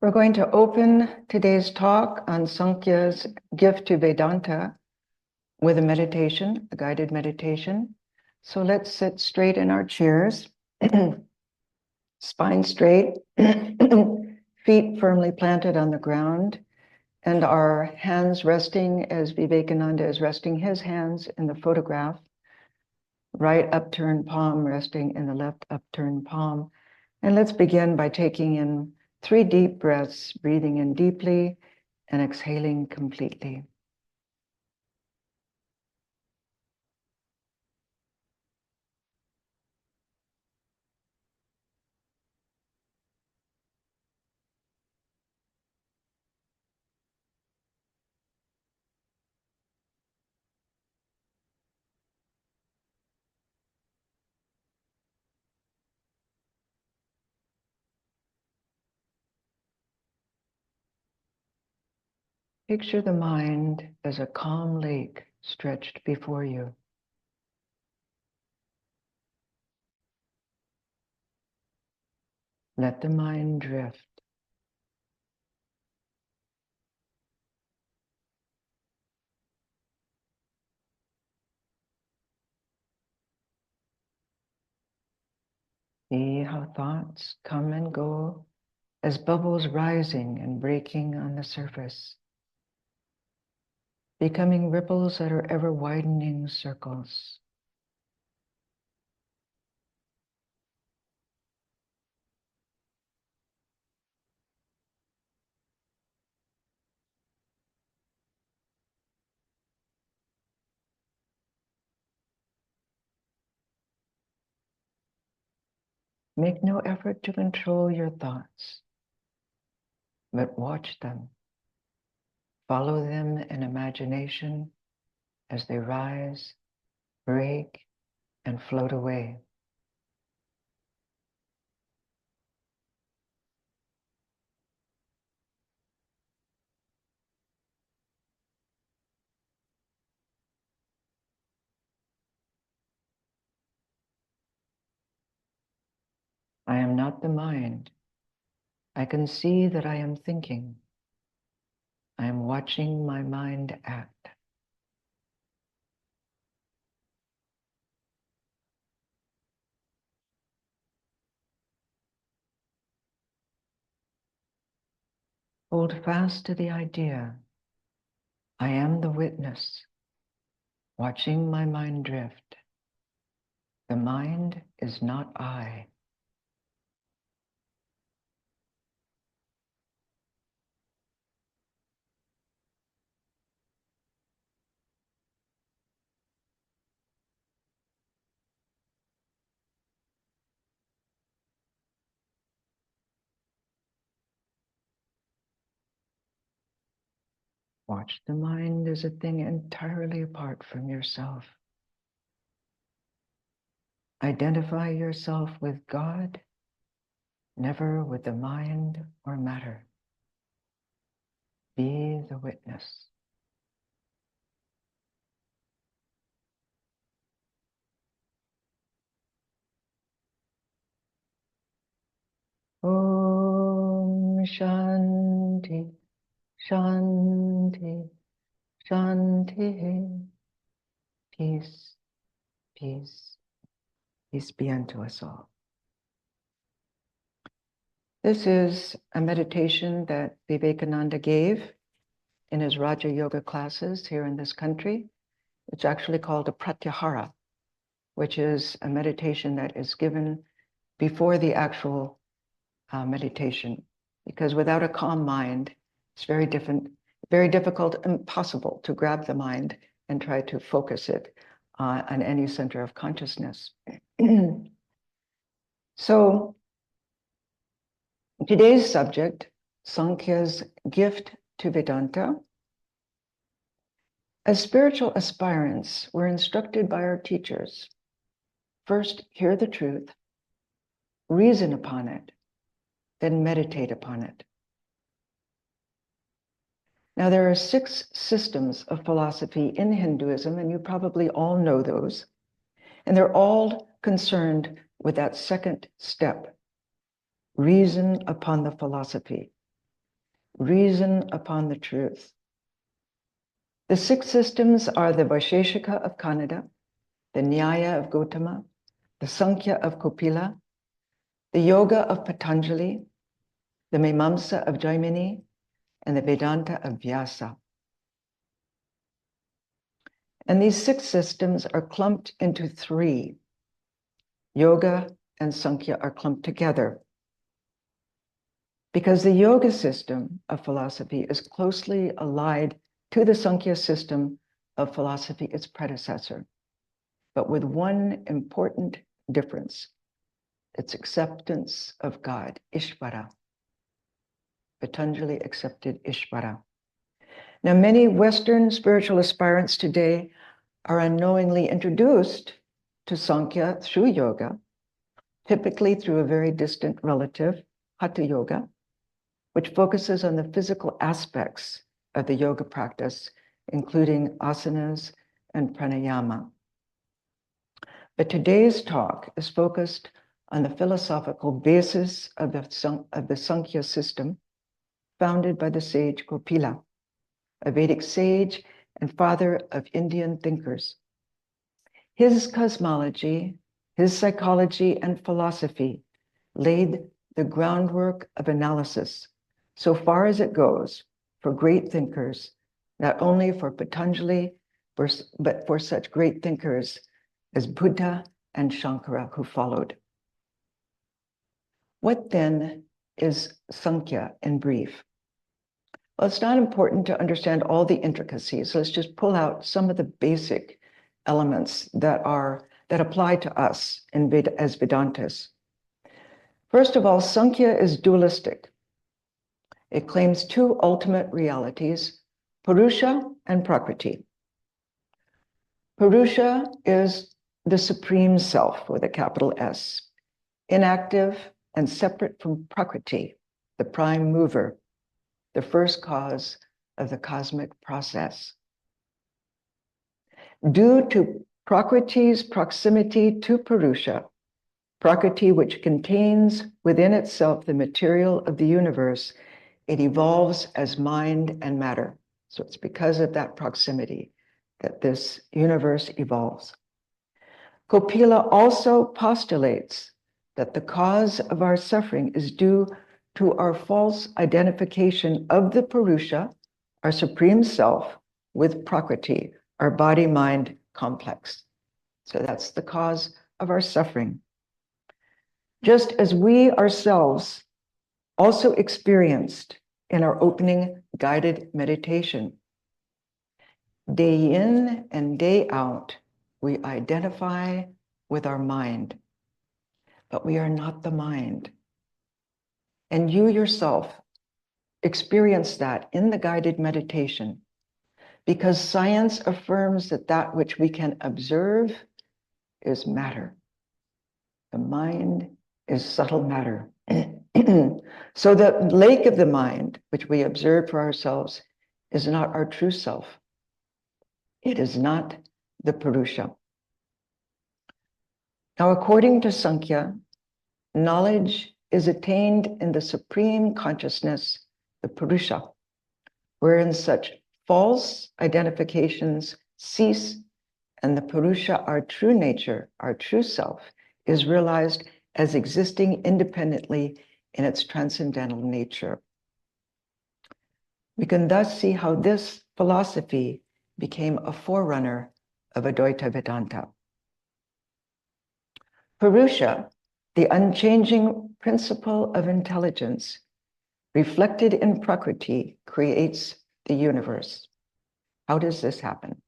We're going to open today's talk on Samkhya's gift to Vedanta with a meditation, a guided meditation. So let's sit straight in our chairs, spine straight, feet firmly planted on the ground, and our hands resting as Vivekananda is resting his hands in the photograph, right upturned palm resting in the left upturned palm. And let's begin by taking in 3 deep breaths, breathing in deeply and exhaling completely. Picture the mind as a calm lake stretched before you. Let the mind drift. See how thoughts come and go as bubbles rising and breaking on the surface, becoming ripples that are ever widening circles. Make no effort to control your thoughts, but watch them. Follow them in imagination as they rise, break, and float away. I am not the mind. I can see that I am thinking. I am watching my mind act. Hold fast to the idea. I am the witness, watching my mind drift. The mind is not I. Watch the mind as a thing entirely apart from yourself. Identify yourself with God, never with the mind or matter. Be the witness. Om Shanti, Shanti, Shanti. Peace, peace, peace be unto us all. This is a meditation that Vivekananda gave in his Raja Yoga classes here in this country. It's actually called a pratyahara, which is a meditation that is given before the actual meditation, because without a calm mind, it's very difficult, impossible to grab the mind and try to focus it on any center of consciousness. So today's subject, Samkhya's gift to Vedanta. As spiritual aspirants, we're instructed by our teachers. First, hear the truth, reason upon it, then meditate upon it. Now, there are 6 systems of philosophy in Hinduism, and you probably all know those. And they're all concerned with that second step, reason upon the philosophy. reason upon the truth. The 6 systems are the Vaisheshika of Kanada, the Nyaya of Gautama, the Samkhya of Kapila, the Yoga of Patanjali, the Mimamsa of Jaimini, and the Vedanta of Vyasa. And these 6 systems are clumped into 3. Yoga and Samkhya are clumped together because the yoga system of philosophy is closely allied to the Samkhya system of philosophy, its predecessor, but with one important difference: its acceptance of God, Ishvara. Patanjali accepted Ishvara. Now, many Western spiritual aspirants today are unknowingly introduced to Samkhya through yoga, typically through a very distant relative, Hatha Yoga, which focuses on the physical aspects of the yoga practice, including asanas and pranayama. But today's talk is focused on the philosophical basis of the Samkhya system, founded by the sage Kapila, a Vedic sage and father of Indian thinkers. His cosmology, his psychology, and philosophy laid the groundwork of analysis, so far as it goes, for great thinkers, not only for Patanjali, but for such great thinkers as Buddha and Shankara, who followed. What then is Samkhya in brief? Well, it's not important to understand all the intricacies. Let's just pull out some of the basic elements that apply to us as Vedantas. First of all, Samkhya is dualistic. It claims 2 ultimate realities, Purusha and Prakriti. Purusha is the supreme self with a capital S, inactive and separate from Prakriti, the prime mover, the first cause of the cosmic process. Due to Prakriti's proximity to Purusha, Prakriti, which contains within itself the material of the universe, it evolves as mind and matter. So it's because of that proximity that this universe evolves. Kapila also postulates that the cause of our suffering is due to our false identification of the Purusha, our supreme self, with Prakriti, our body-mind complex. So that's the cause of our suffering. Just as we ourselves also experienced in our opening guided meditation, day in and day out, we identify with our mind, but we are not the mind. And you yourself experience that in the guided meditation, because science affirms that that which we can observe is matter. The mind is subtle matter. So the lake of the mind, which we observe for ourselves, is not our true self. It is not the Purusha. Now, according to Samkhya, knowledge is attained in the supreme consciousness, the Purusha, wherein such false identifications cease and the Purusha, our true nature, our true self, is realized as existing independently in its transcendental nature. We can thus see how this philosophy became a forerunner of Advaita Vedanta. Purusha, the unchanging principle of intelligence, reflected in Prakriti, creates the universe. How does this happen?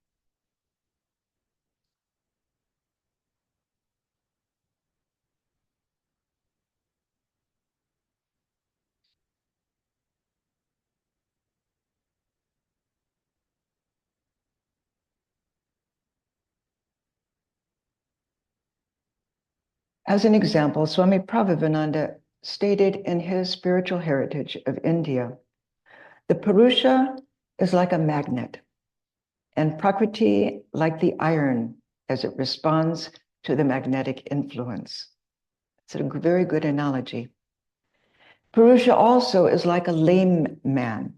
As an example, Swami Pravrajika stated in his Spiritual Heritage of India, the Purusha is like a magnet, and Prakriti like the iron as it responds to the magnetic influence. It's a very good analogy. Purusha also is like a lame man,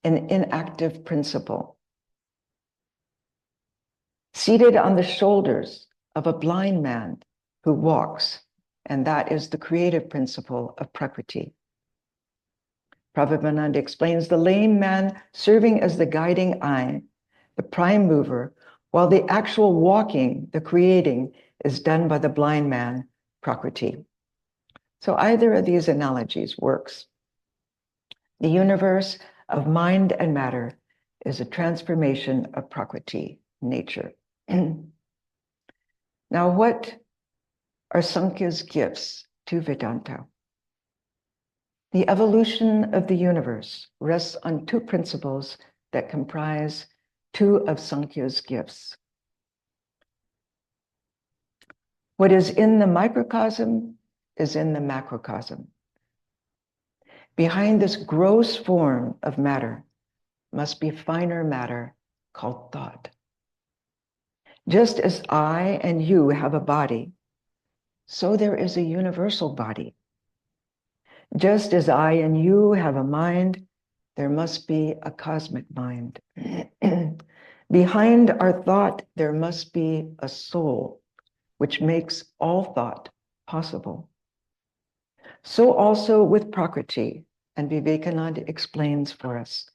an inactive principle, seated on the shoulders of a blind man who walks, and that is the creative principle of Prakriti. Prabhupada explains the lame man serving as the guiding eye, the prime mover, while the actual walking, the creating, is done by the blind man, Prakriti. So either of these analogies works. The universe of mind and matter is a transformation of Prakriti, nature. Now, what are Samkhya's gifts to Vedanta? The evolution of the universe rests on two principles that comprise two of Samkhya's gifts. What is in the microcosm is in the macrocosm. Behind this gross form of matter must be finer matter called thought. Just as I and you have a body, so there is a universal body. Just as I and you have a mind, there must be a cosmic mind. Behind our thought, there must be a soul, which makes all thought possible. So also with Prakriti, and Vivekananda explains for us.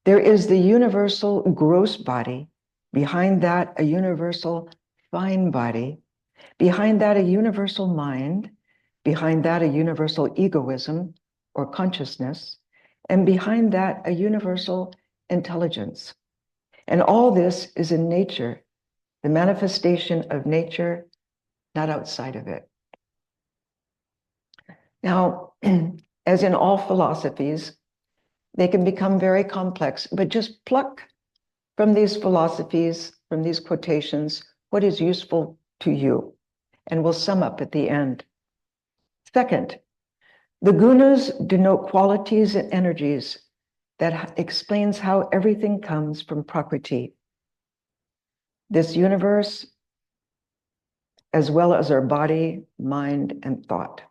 There is the universal gross body, behind that a universal fine body, behind that a universal mind, behind that a universal egoism or consciousness, and behind that a universal intelligence. And all this is in nature, the manifestation of nature, not outside of it. Now, as in all philosophies, they can become very complex, but just pluck from these philosophies, from these quotations, what is useful to you, and we'll sum up at the end. Second, the gunas denote qualities and energies that explains how everything comes from Prakriti. This universe, as well as our body, mind, and thought.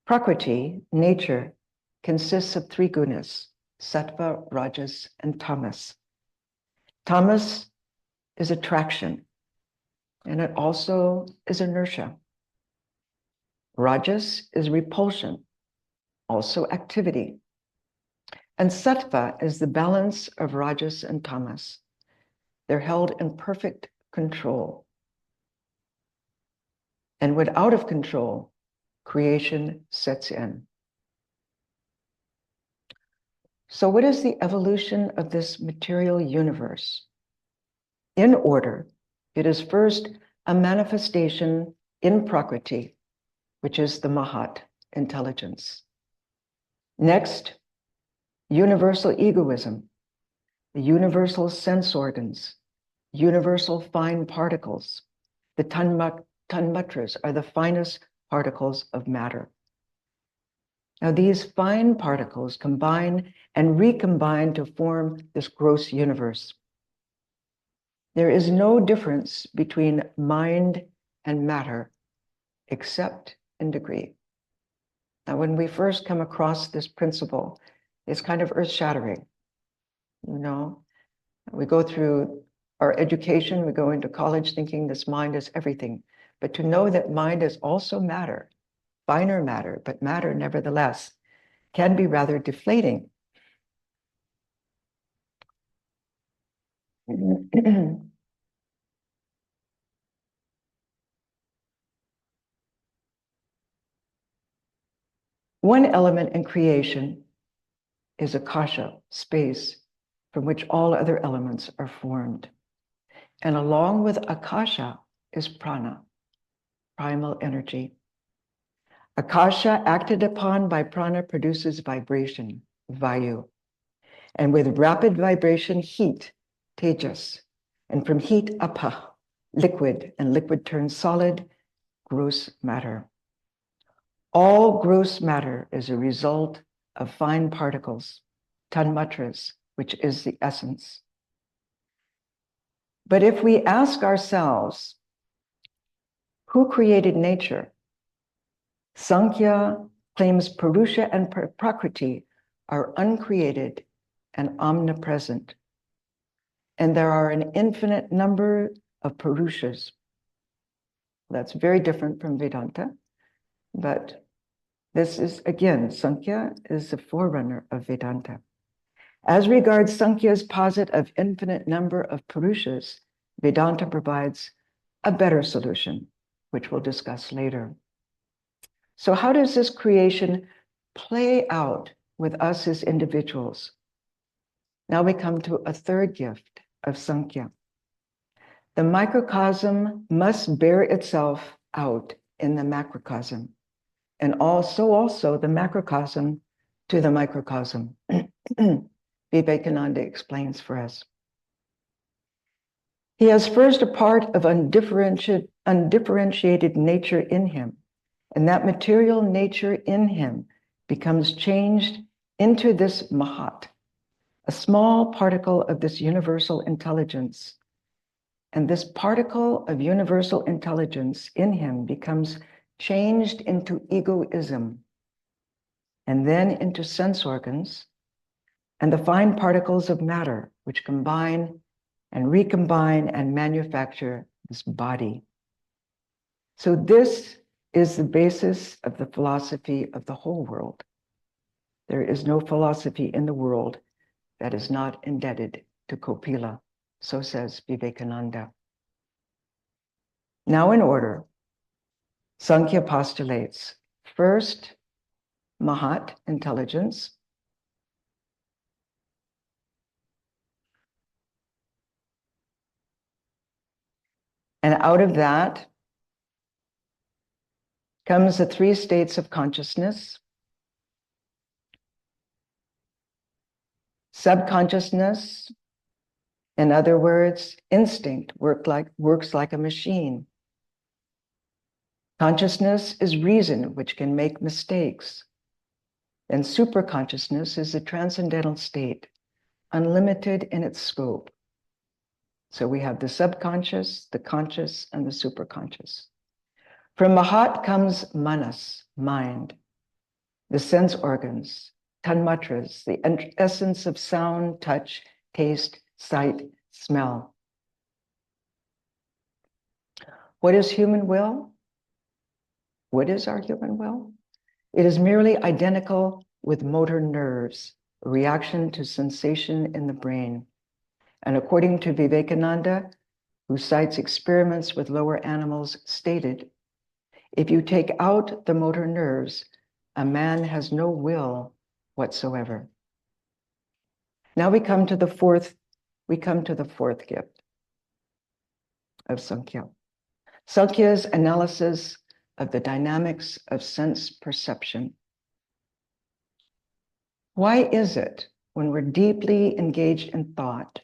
Prakriti, nature, consists of three gunas, sattva, rajas, and tamas. Tamas is attraction, and it also is inertia. Rajas is repulsion, also activity. And sattva is the balance of rajas and tamas. They're held in perfect control. And when out of control, creation sets in. So what is the evolution of this material universe? In order, it is first a manifestation in Prakriti, which is the Mahat, intelligence. Next, universal egoism, the universal sense organs, universal fine particles. The tanmatras are the finest particles of matter. Now, these fine particles combine and recombine to form this gross universe. There is no difference between mind and matter, except in degree. Now, when we first come across this principle, it's kind of earth-shattering. You know, we go through our education, we go into college thinking this mind is everything. But to know that mind is also matter, finer matter, but matter nevertheless, can be rather deflating. One element in creation is akasha, space, from which all other elements are formed. And along with akasha is prana, primal energy. Akasha, acted upon by prana, produces vibration, vayu. And with rapid vibration, heat, tejas. And from heat, apa, liquid, and liquid turns solid, gross matter. All gross matter is a result of fine particles, tanmatras, which is the essence. But if we ask ourselves, who created nature? Samkhya claims Purusha and Prakriti are uncreated and omnipresent. And there are an infinite number of Purushas. That's very different from Vedanta, but this is, again, Samkhya is the forerunner of Vedanta. As regards Samkhya's posit of infinite number of Purushas, Vedanta provides a better solution, which we'll discuss later. So how does this creation play out with us as individuals? Now we come to a third gift of Samkhya. The microcosm must bear itself out in the macrocosm, and also the macrocosm to the microcosm. Vivekananda explains for us. He has first a part of undifferentiated nature in him, and that material nature in him becomes changed into this mahat, a small particle of this universal intelligence. And this particle of universal intelligence in him becomes changed into egoism, and then into sense organs, and the fine particles of matter, which combine and recombine and manufacture this body. So this is the basis of the philosophy of the whole world. There is no philosophy in the world that is not indebted to Kopila, so says Vivekananda. Now in order, Samkhya postulates first, Mahat, intelligence. And out of that comes the three states of consciousness. Subconsciousness, in other words, instinct works like a machine. Consciousness is reason, which can make mistakes. And superconsciousness is a transcendental state, unlimited in its scope. So we have the subconscious, the conscious, and the superconscious. From Mahat comes manas, mind, the sense organs, tanmatras, the essence of sound, touch, taste, sight, smell. What is human will? What is our human will? It is merely identical with motor nerves, a reaction to sensation in the brain. And according to Vivekananda, who cites experiments with lower animals, stated, if you take out the motor nerves, a man has no will whatsoever. Now we come to the fourth gift of Samkhya. Samkhya's analysis of the dynamics of sense perception. Why is it when we're deeply engaged in thought,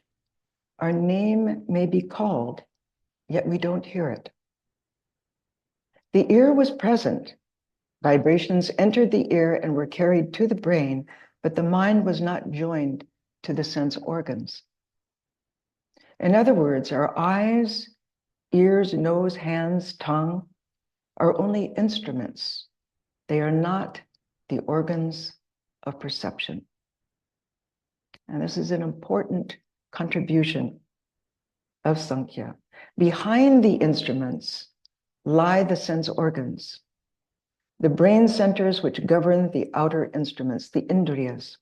our name may be called, yet we don't hear it? The ear was present. Vibrations entered the ear and were carried to the brain, but the mind was not joined to the sense organs. In other words, our eyes, ears, nose, hands, tongue are only instruments. They are not the organs of perception. And this is an important contribution of Samkhya. Behind the instruments lie the sense organs, the brain centers which govern the outer instruments, the indriyas.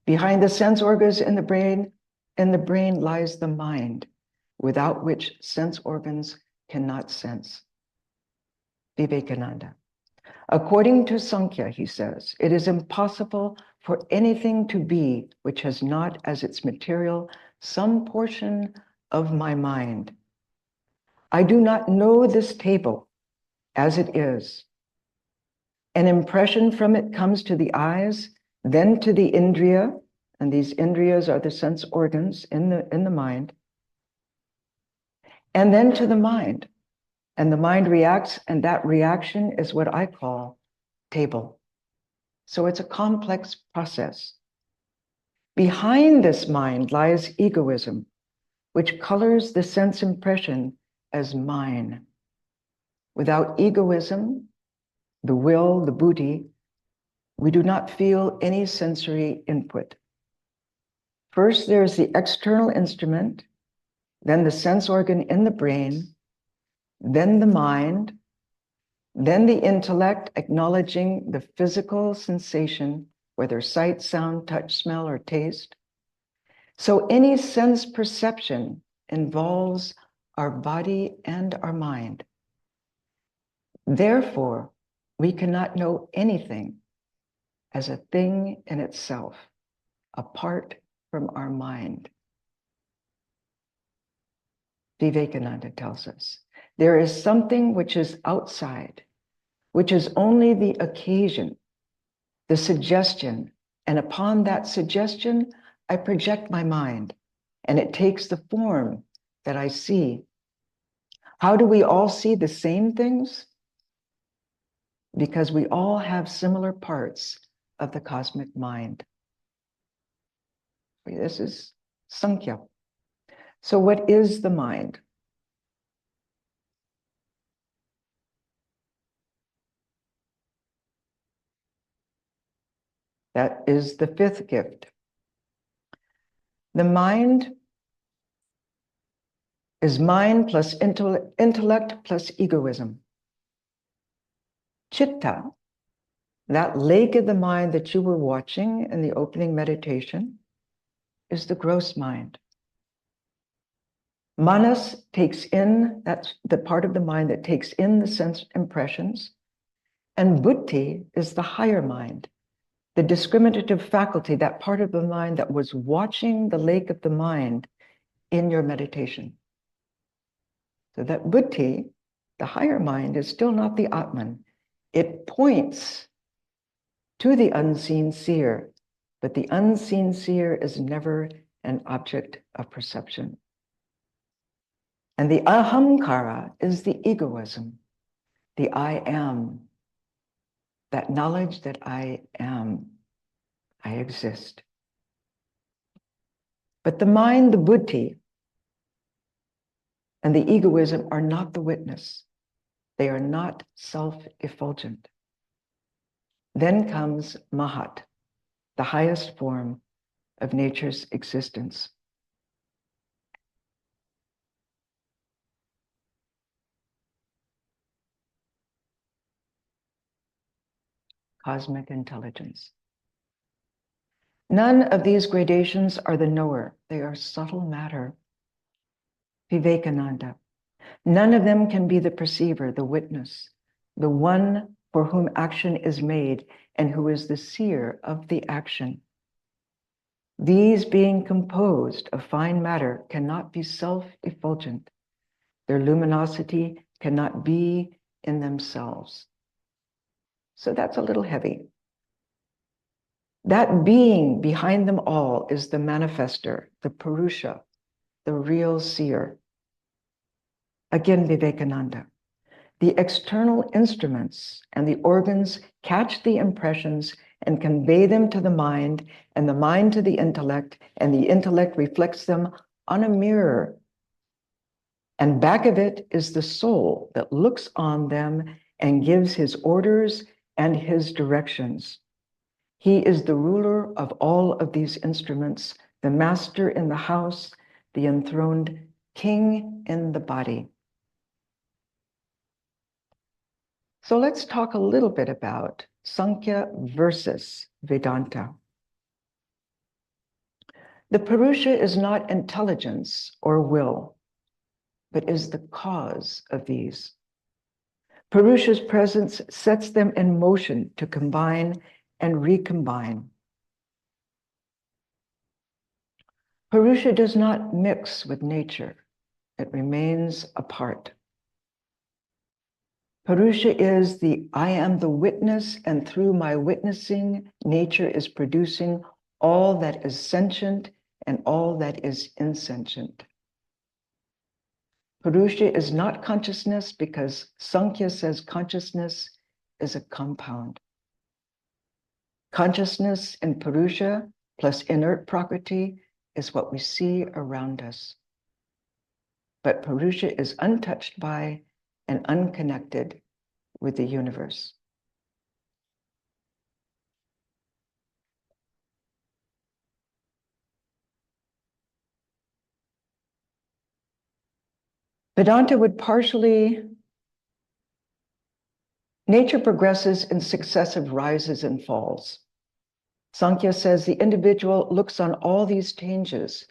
Behind the sense organs in the brain lies the mind, without which sense organs cannot sense. Vivekananda. According to Samkhya, he says, it is impossible for anything to be which has not as its material some portion of my mind. I do not know this table as it is. An impression from it comes to the eyes, then to the indriya, and these indriyas are the sense organs in the mind, and then to the mind. And the mind reacts, and that reaction is what I call table. So it's a complex process. Behind this mind lies egoism, which colors the sense impression as mine. Without egoism, the will, the buddhi, we do not feel any sensory input. First, there's the external instrument, then the sense organ in the brain, then the mind, then the intellect acknowledging the physical sensation, whether sight, sound, touch, smell, or taste. So any sense perception involves our body and our mind. Therefore, we cannot know anything as a thing in itself, apart from our mind. Vivekananda tells us there is something which is outside, which is only the occasion, the suggestion, and upon that suggestion, I project my mind, and it takes the form that I see. How do we all see the same things? Because we all have similar parts of the cosmic mind. This is Samkhya. So what is the mind? That is the fifth gift. The mind is mind plus intellect plus egoism. Chitta, that lake of the mind that you were watching in the opening meditation, is the gross mind. Manas takes in, that's the part of the mind that takes in the sense impressions, and buddhi is the higher mind, the discriminative faculty, that part of the mind that was watching the lake of the mind in your meditation. So that buddhi, the higher mind, is still not the Atman. It points to the unseen seer, but the unseen seer is never an object of perception. And the ahamkara is the egoism, the I am, that knowledge that I am, I exist. But the mind, the buddhi, and the egoism are not the witness. They are not self-effulgent. Then comes Mahat, the highest form of nature's existence. Cosmic intelligence. None of these gradations are the knower. They are subtle matter. Vivekananda. None of them can be the perceiver, the witness, the one for whom action is made and who is the seer of the action. These, being composed of fine matter, cannot be self-effulgent. Their luminosity cannot be in themselves. So that's a little heavy. That being behind them all is the manifester, the Purusha, the real seer. Again, Vivekananda. The external instruments and the organs catch the impressions and convey them to the mind, and the mind to the intellect, and the intellect reflects them on a mirror. And back of it is the soul that looks on them and gives his orders and his directions. He is the ruler of all of these instruments, the master in the house, the enthroned king in the body. So let's talk a little bit about Samkhya versus Vedanta. The Purusha is not intelligence or will, but is the cause of these. Purusha's presence sets them in motion to combine and recombine. Purusha does not mix with nature. It remains apart. Purusha is the I am the witness, and through my witnessing, nature is producing all that is sentient and all that is insentient. Purusha is not consciousness because Samkhya says consciousness is a compound. Consciousness in Purusha plus inert Prakriti is what we see around us. But Purusha is untouched by and unconnected with the universe. Vedanta would nature progresses in successive rises and falls. Samkhya says the individual looks on all these changes,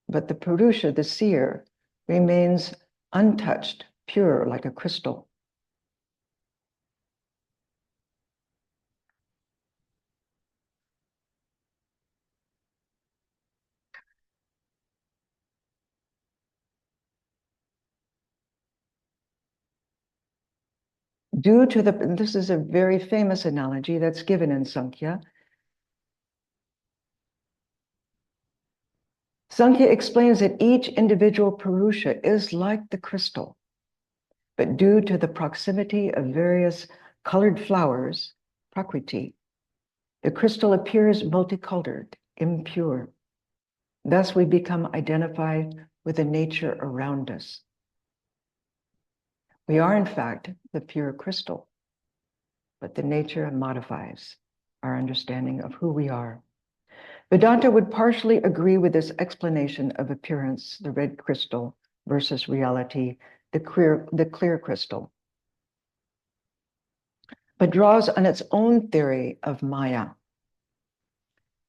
but the Purusha, the seer, remains untouched, pure like a crystal. This is a very famous analogy that's given in Samkhya. Samkhya explains that each individual Purusha is like the crystal, but due to the proximity of various colored flowers, Prakriti, the crystal appears multicolored, impure. Thus, we become identified with the nature around us. We are, in fact, the pure crystal, but the nature modifies our understanding of who we are. Vedanta would partially agree with this explanation of appearance, the red crystal versus reality, the clear crystal, but draws on its own theory of Maya,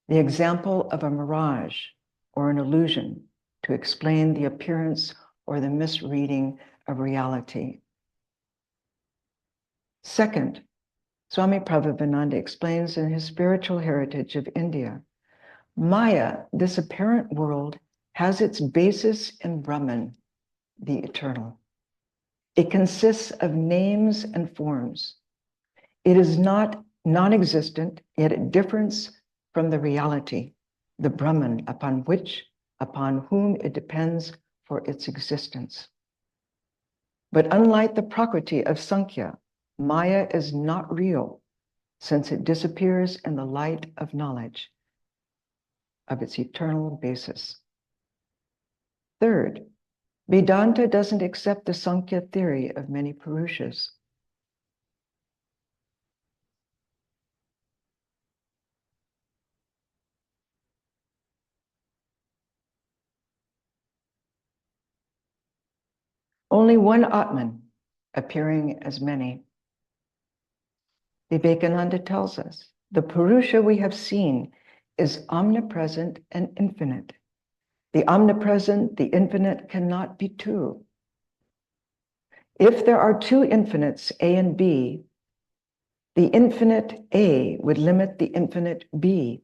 the example of a mirage or an illusion to explain the appearance or the misreading of reality. Second, Swami Prabhupada explains in his Spiritual Heritage of India, Maya, this apparent world, has its basis in Brahman, the eternal. It consists of names and forms. It is not non-existent, yet it differs from the reality, the Brahman, upon whom it depends for its existence. But unlike the Prakriti of Samkhya, Maya is not real, since it disappears in the light of knowledge of its eternal basis. Third, Vedanta doesn't accept the Samkhya theory of many Purushas. Only one Atman appearing as many. Vivekananda tells us, the Purusha we have seen is omnipresent and infinite. The omnipresent, the infinite cannot be two. If there are two infinites, A and B, the infinite A would limit the infinite B,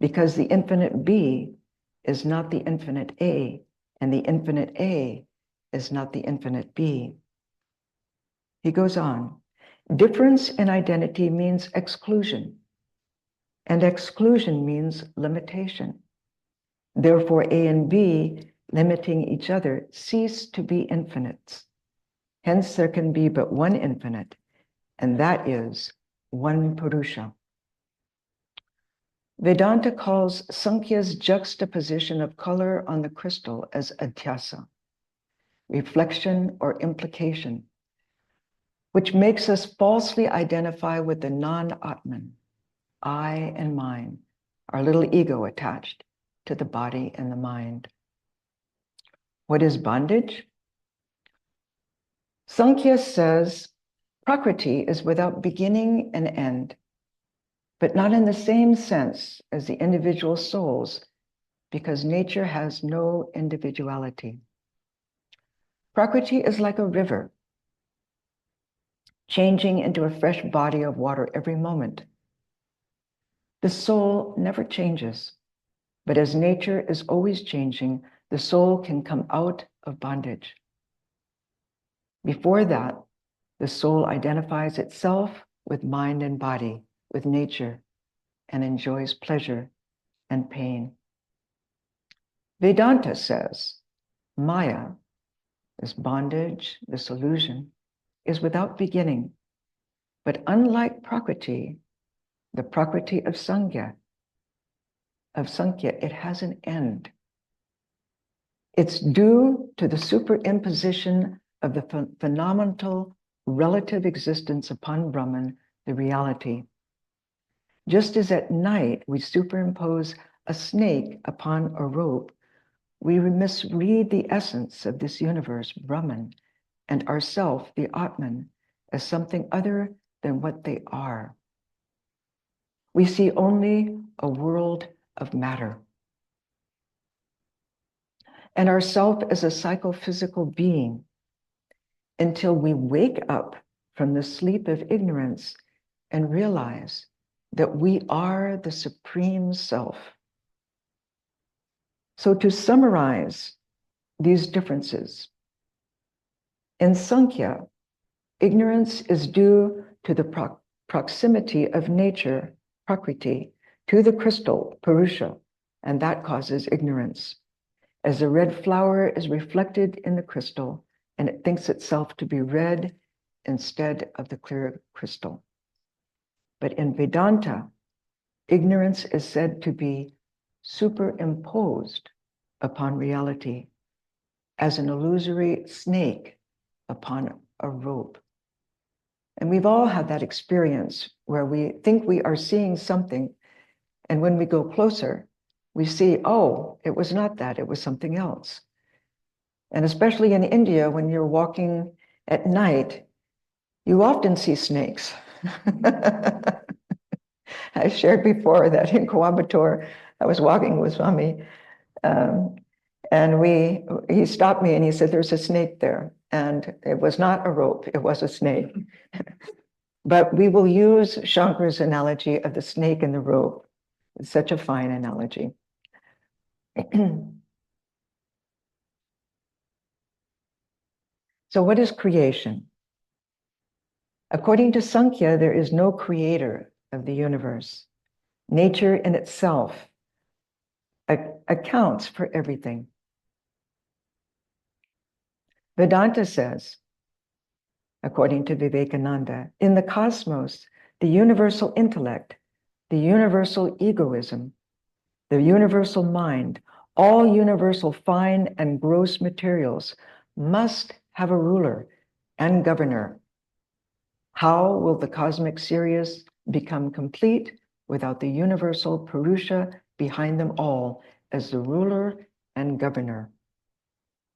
because the infinite B is not the infinite A, and the infinite A is not the infinite B. He goes on, difference in identity means exclusion, and exclusion means limitation. Therefore, A and B, limiting each other, cease to be infinites. Hence, there can be but one infinite, and that is one Purusha. Vedanta calls Samkhya's juxtaposition of color on the crystal as adhyasa, reflection or implication, which makes us falsely identify with the non-Atman, I and mine, our little ego attached to the body and the mind. What is bondage? Samkhya says Prakriti is without beginning and end, but not in the same sense as the individual souls, because nature has no individuality. Prakriti is like a river, changing into a fresh body of water every moment. The soul never changes, but as nature is always changing, the soul can come out of bondage. Before that, the soul identifies itself with mind and body, with nature, and enjoys pleasure and pain. Vedanta says Maya, this bondage, this illusion, is without beginning, but unlike Prakriti, the Prakriti of Samkhya, it has an end. It's due to the superimposition of the phenomenal relative existence upon Brahman, the reality. Just as at night we superimpose a snake upon a rope, we misread the essence of this universe, Brahman, and ourself, the Atman, as something other than what they are. We see only a world of matter, and ourself as a psychophysical being, until we wake up from the sleep of ignorance and realize that we are the Supreme Self. So to summarize these differences, in Samkhya, ignorance is due to the proximity of nature, Prakriti, to the crystal, Purusha, and that causes ignorance. As the red flower is reflected in the crystal, and it thinks itself to be red instead of the clear crystal. But in Vedanta, ignorance is said to be superimposed upon reality as an illusory snake upon a rope. And we've all had that experience where we think we are seeing something, and when we go closer, we see, oh, it was not that, it was something else. And especially in India, when you're walking at night, you often see snakes. I shared before that in Coimbatore, I was walking with Swami, and he stopped me and he said, there's a snake there. And it was not a rope, it was a snake. But we will use Shankara's analogy of the snake and the rope. It's such a fine analogy. So what is creation? According to Samkhya, there is no creator of the universe. Nature in itself accounts for everything. Vedanta says, according to Vivekananda, in the cosmos, the universal intellect, the universal egoism, the universal mind, all universal fine and gross materials must have a ruler and governor. How will the cosmic series become complete without the universal Purusha behind them all as the ruler and governor?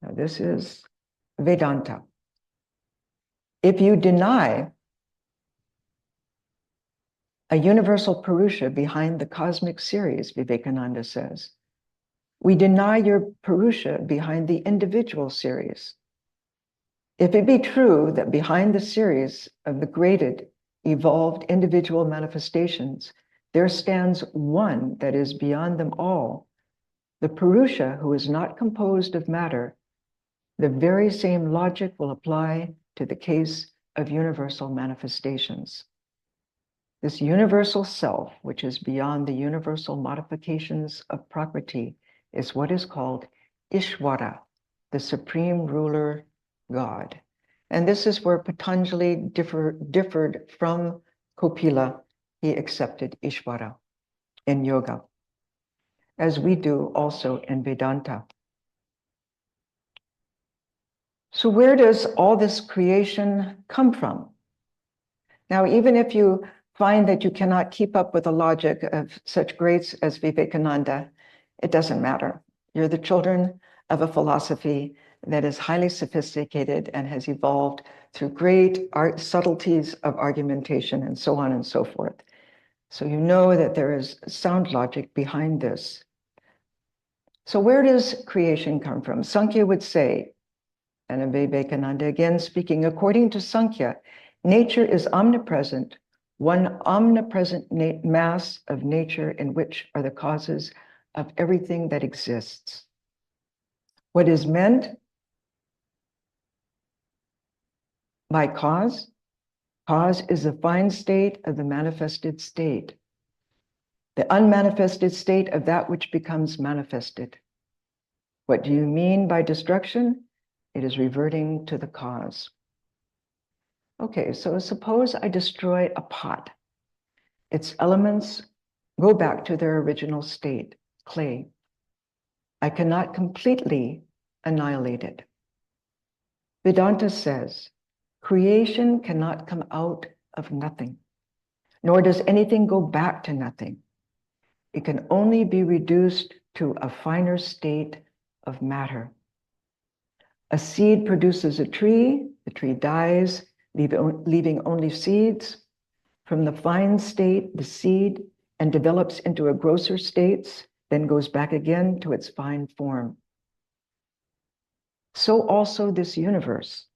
Now, this is Vedanta. If you deny a universal Purusha behind the cosmic series, Vivekananda says, we deny your Purusha behind the individual series. If it be true that behind the series of the graded, evolved individual manifestations, there stands one that is beyond them all, the Purusha who is not composed of matter, the very same logic will apply to the case of universal manifestations. This universal self, which is beyond the universal modifications of Prakriti, is what is called Ishvara, the supreme ruler God. And this is where Patanjali differed from Kopila. He accepted Ishvara in yoga, as we do also in Vedanta. So where does all this creation come from? Now, even if you find that you cannot keep up with the logic of such greats as Vivekananda, it doesn't matter. You're the children of a philosophy that is highly sophisticated and has evolved through great subtleties of argumentation and so on and so forth. So you know that there is sound logic behind this. So where does creation come from? Samkhya would say, and Vivekananda again speaking, according to Samkhya, nature is omnipresent, one omnipresent mass of nature in which are the causes of everything that exists. What is meant by cause? Cause is the fine state of the manifested state, the unmanifested state of that which becomes manifested. What do you mean by destruction? It is reverting to the cause. Okay, so suppose I destroy a pot. Its elements go back to their original state, clay. I cannot completely annihilate it. Vedanta says, creation cannot come out of nothing, nor does anything go back to nothing. It can only be reduced to a finer state of matter. A seed produces a tree, the tree dies, leaving only seeds. From the fine state, the seed, and develops into a grosser state, then goes back again to its fine form. So also this universe.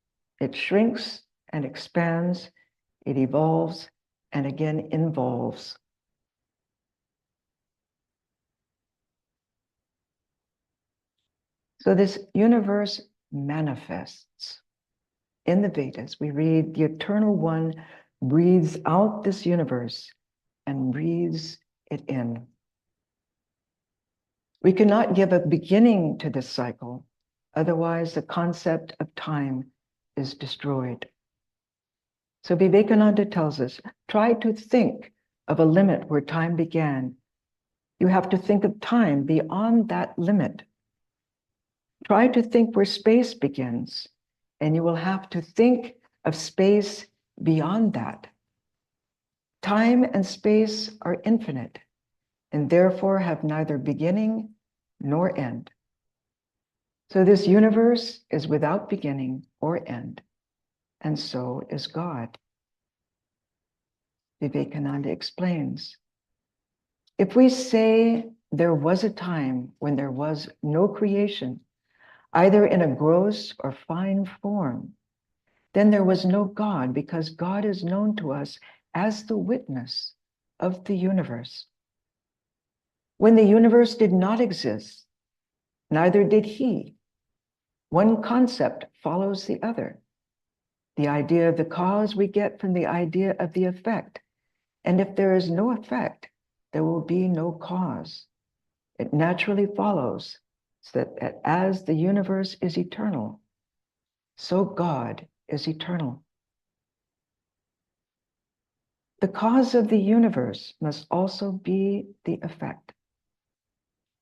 It shrinks and expands, it evolves and again involves. So this universe manifests. In the Vedas, we read the Eternal One breathes out this universe and breathes it in. We cannot give a beginning to this cycle, otherwise the concept of time is destroyed. So Vivekananda tells us, try to think of a limit where time began. You have to think of time beyond that limit. Try to think where space begins, and you will have to think of space beyond that. Time and space are infinite, and therefore have neither beginning nor end. So this universe is without beginning or end, and so is God. Vivekananda explains, if we say there was a time when there was no creation, either in a gross or fine form, then there was no God, because God is known to us as the witness of the universe. When the universe did not exist, neither did he. One concept follows the other. The idea of the cause we get from the idea of the effect. And if there is no effect, there will be no cause. It naturally follows that as the universe is eternal, so God is eternal. The cause of the universe must also be the effect.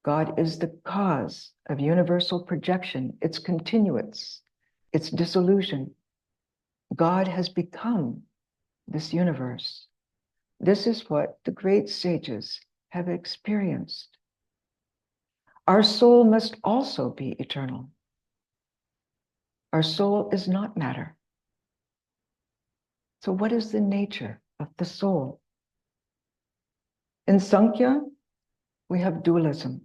God is the cause of universal projection, its continuance, its dissolution. God has become this universe. This is what the great sages have experienced. Our soul must also be eternal. Our soul is not matter. So what is the nature of the soul? In Samkhya, we have dualism.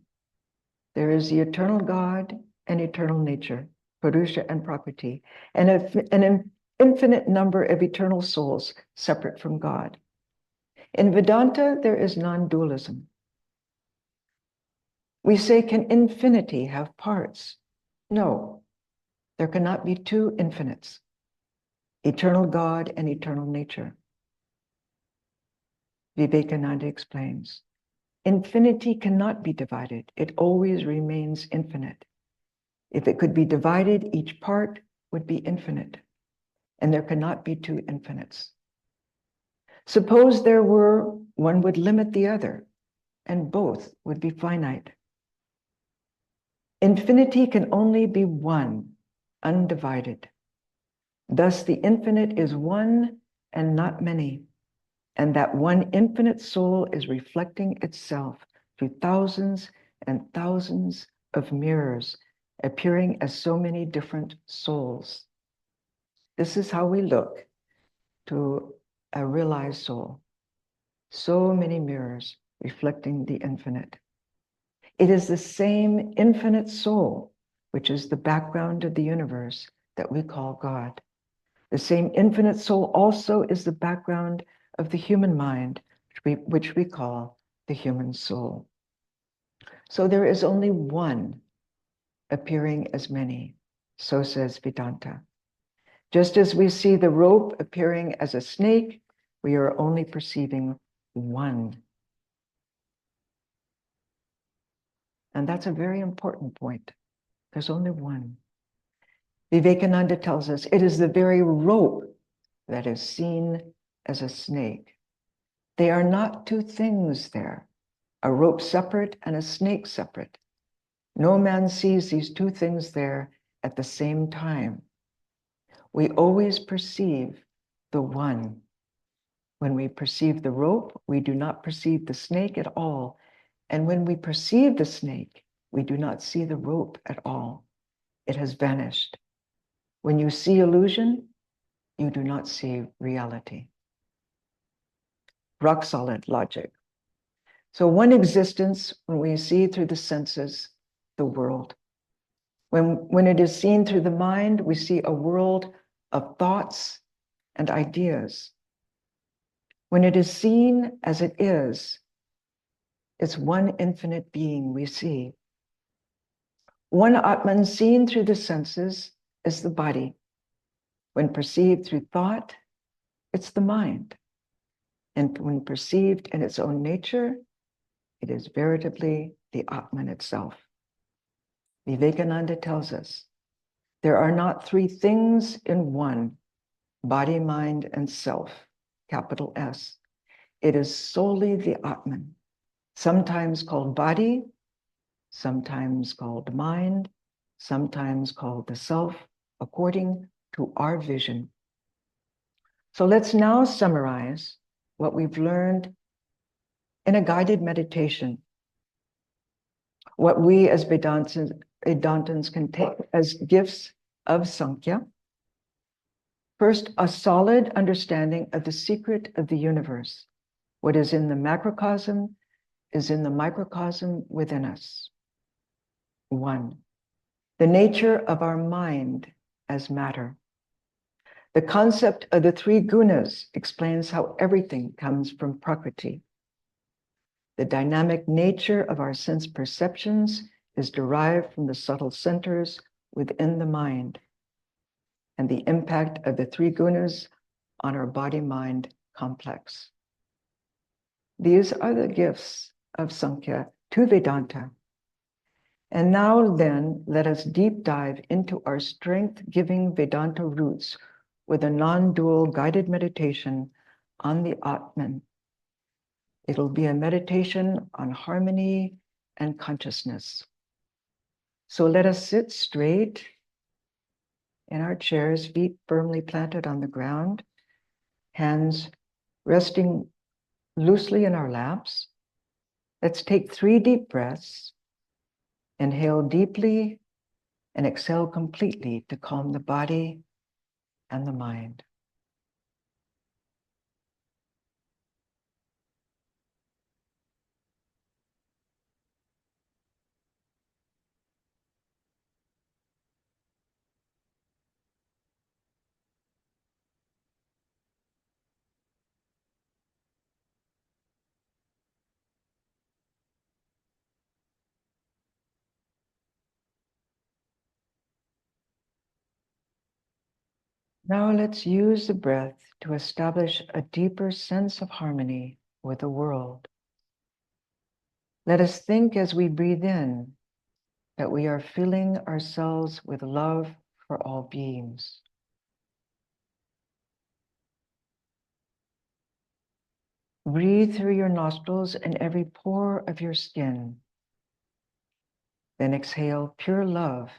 There is the eternal God and eternal nature, Purusha and Prakriti, and an infinite number of eternal souls separate from God. In Vedanta, there is non-dualism. We say, can infinity have parts? No, there cannot be two infinites, eternal God and eternal nature. Vivekananda explains, infinity cannot be divided. It always remains infinite. If it could be divided, each part would be infinite, and there cannot be two infinites. Suppose there were, one would limit the other, and both would be finite. Infinity can only be one, undivided. Thus, the infinite is one and not many, and that one infinite soul is reflecting itself through thousands and thousands of mirrors, appearing as so many different souls. This is how we look to a realized soul. So many mirrors reflecting the infinite. It is the same infinite soul, which is the background of the universe, that we call God. The same infinite soul also is the background of the human mind, which we call the human soul. So there is only one appearing as many, so says Vedanta. Just as we see the rope appearing as a snake, we are only perceiving one. And that's a very important point. There's only one. Vivekananda tells us it is the very rope that is seen as a snake. They are not two things there, a rope separate and a snake separate. No man sees these two things there at the same time. We always perceive the one. When we perceive the rope, we do not perceive the snake at all. And when we perceive the snake, we do not see the rope at all. It has vanished. When you see illusion, you do not see reality. Rock solid logic. So one existence when we see through the senses, the world. When it is seen through the mind, we see a world of thoughts and ideas. When it is seen as it is, it's one infinite being we see. One Atman seen through the senses is the body. When perceived through thought, it's the mind. And when perceived in its own nature, it is veritably the Atman itself. Vivekananda tells us, there are not three things in one, body, mind, and self, capital S. It is solely the Atman, sometimes called body, sometimes called mind, sometimes called the self, according to our vision. So let's now summarize what we've learned in a guided meditation, what we as Vedantins can take as gifts of Samkhya. First, a solid understanding of the secret of the universe. What is in the macrocosm is in the microcosm within us. One, the nature of our mind as matter. The concept of the three gunas explains how everything comes from Prakriti. The dynamic nature of our sense perceptions is derived from the subtle centers within the mind and the impact of the three gunas on our body-mind complex. These are the gifts of Samkhya to Vedanta. And now then, let us deep dive into our strength-giving Vedanta roots with a non-dual guided meditation on the Atman. It'll be a meditation on harmony and consciousness. So let us sit straight in our chairs, feet firmly planted on the ground, hands resting loosely in our laps. Let's take 3 deep breaths. Inhale deeply and exhale completely to calm the body and the mind. Now let's use the breath to establish a deeper sense of harmony with the world. Let us think as we breathe in that we are filling ourselves with love for all beings. Breathe through your nostrils and every pore of your skin. Then exhale pure love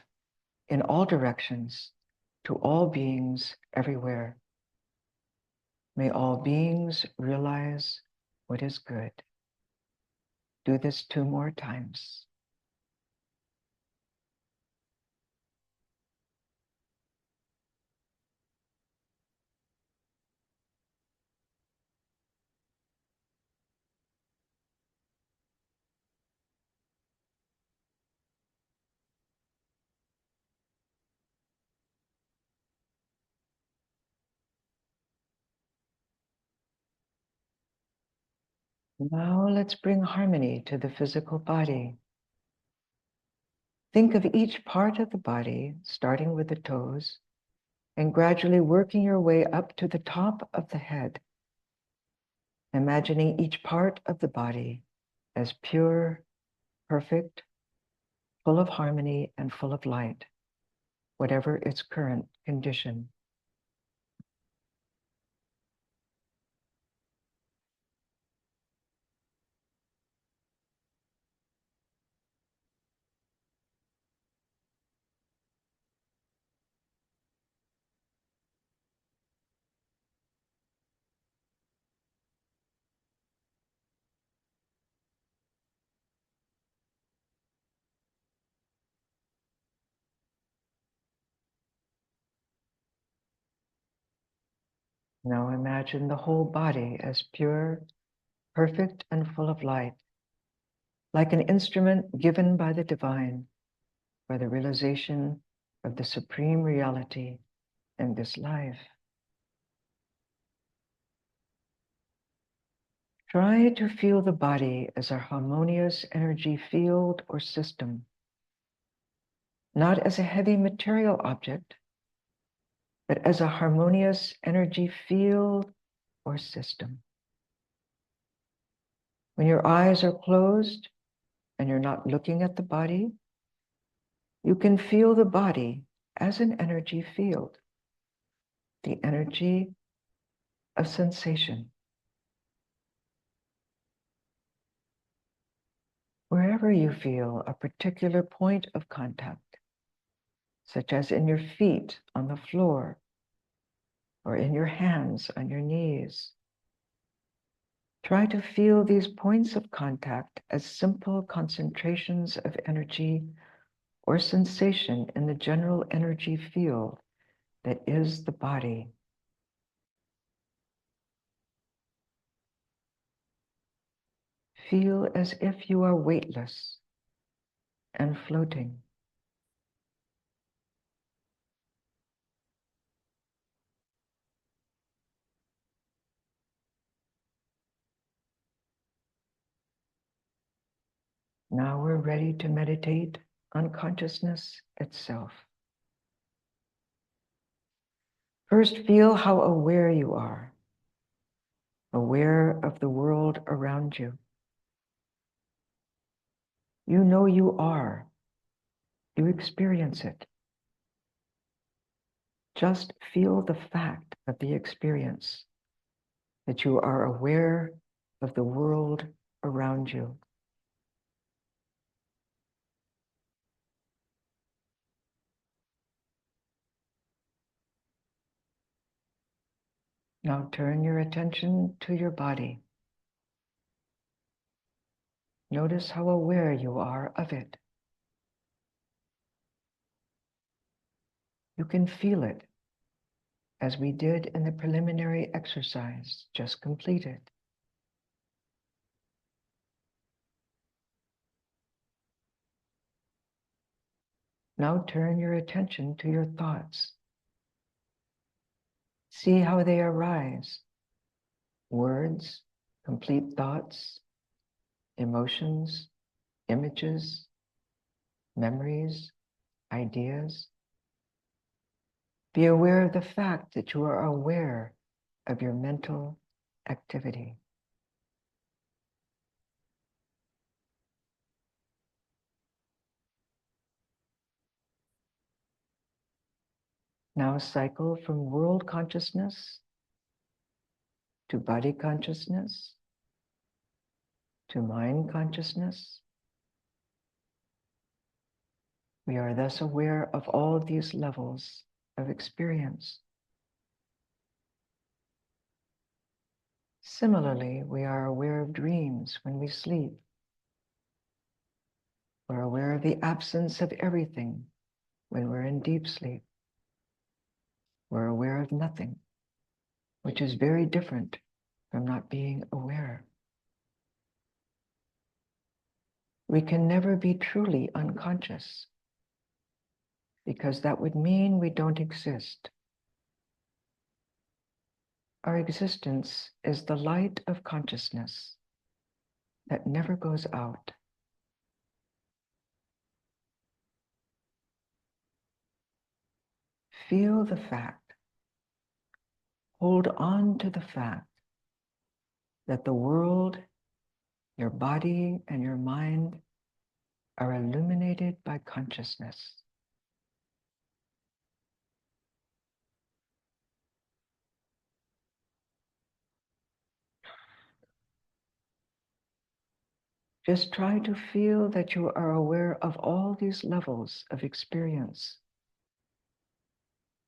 in all directions to all beings everywhere. May all beings realize what is good. Do this 2 more times. Now let's bring harmony to the physical body. Think of each part of the body, starting with the toes, and gradually working your way up to the top of the head, imagining each part of the body as pure, perfect, full of harmony and full of light, whatever its current condition. Now imagine the whole body as pure, perfect, and full of light, like an instrument given by the divine for the realization of the supreme reality in this life. Try to feel the body as a harmonious energy field or system, not as a heavy material object, but as a harmonious energy field or system. When your eyes are closed and you're not looking at the body, you can feel the body as an energy field, the energy of sensation. Wherever you feel a particular point of contact, such as in your feet on the floor, or in your hands on your knees, try to feel these points of contact as simple concentrations of energy or sensation in the general energy field that is the body. Feel as if you are weightless and floating. Now we're ready to meditate on consciousness itself. First, feel how aware you are, aware of the world around you. You know you are. You experience it. Just feel the fact of the experience, that you are aware of the world around you. Now turn your attention to your body. Notice how aware you are of it. You can feel it, as we did in the preliminary exercise just completed. Now turn your attention to your thoughts. See how they arise. Words, complete thoughts, emotions, images, memories, ideas. Be aware of the fact that you are aware of your mental activity. Now cycle from world consciousness to body consciousness to mind consciousness. We are thus aware of all of these levels of experience. Similarly, we are aware of dreams when we sleep. We're aware of the absence of everything when we're in deep sleep. We're aware of nothing, which is very different from not being aware. We can never be truly unconscious, because that would mean we don't exist. Our existence is the light of consciousness that never goes out. Feel the fact, hold on to the fact that the world, your body, and your mind are illuminated by consciousness. Just try to feel that you are aware of all these levels of experience,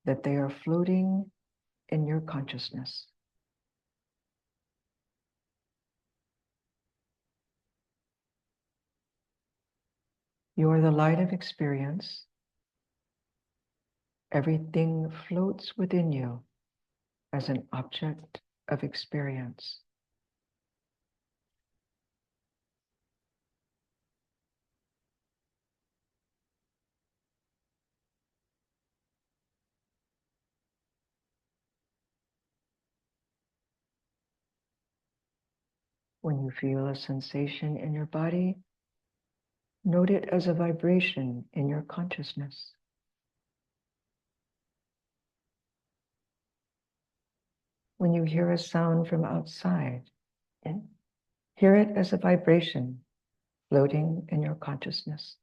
that they are floating in your consciousness. You are the light of experience. Everything floats within you as an object of experience. When you feel a sensation in your body, note it as a vibration in your consciousness. When you hear a sound from outside, hear it as a vibration floating in your consciousness.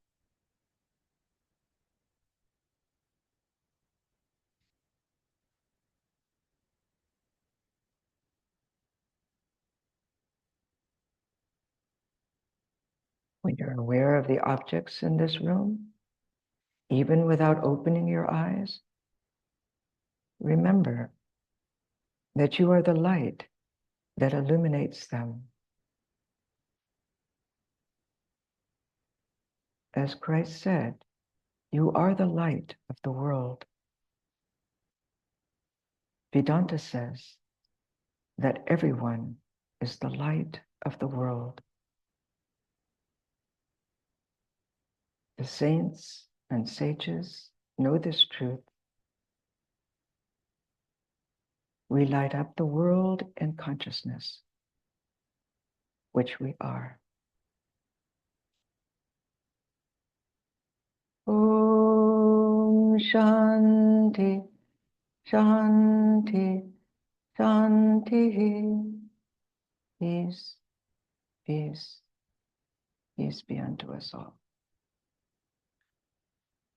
When you're aware of the objects in this room, even without opening your eyes, remember that you are the light that illuminates them. As Christ said, you are the light of the world. Vedanta says that everyone is the light of the world. The saints and sages know this truth. We light up the world in consciousness, which we are. Om Shanti, Shanti, Shanti. Peace, peace, peace be unto us all.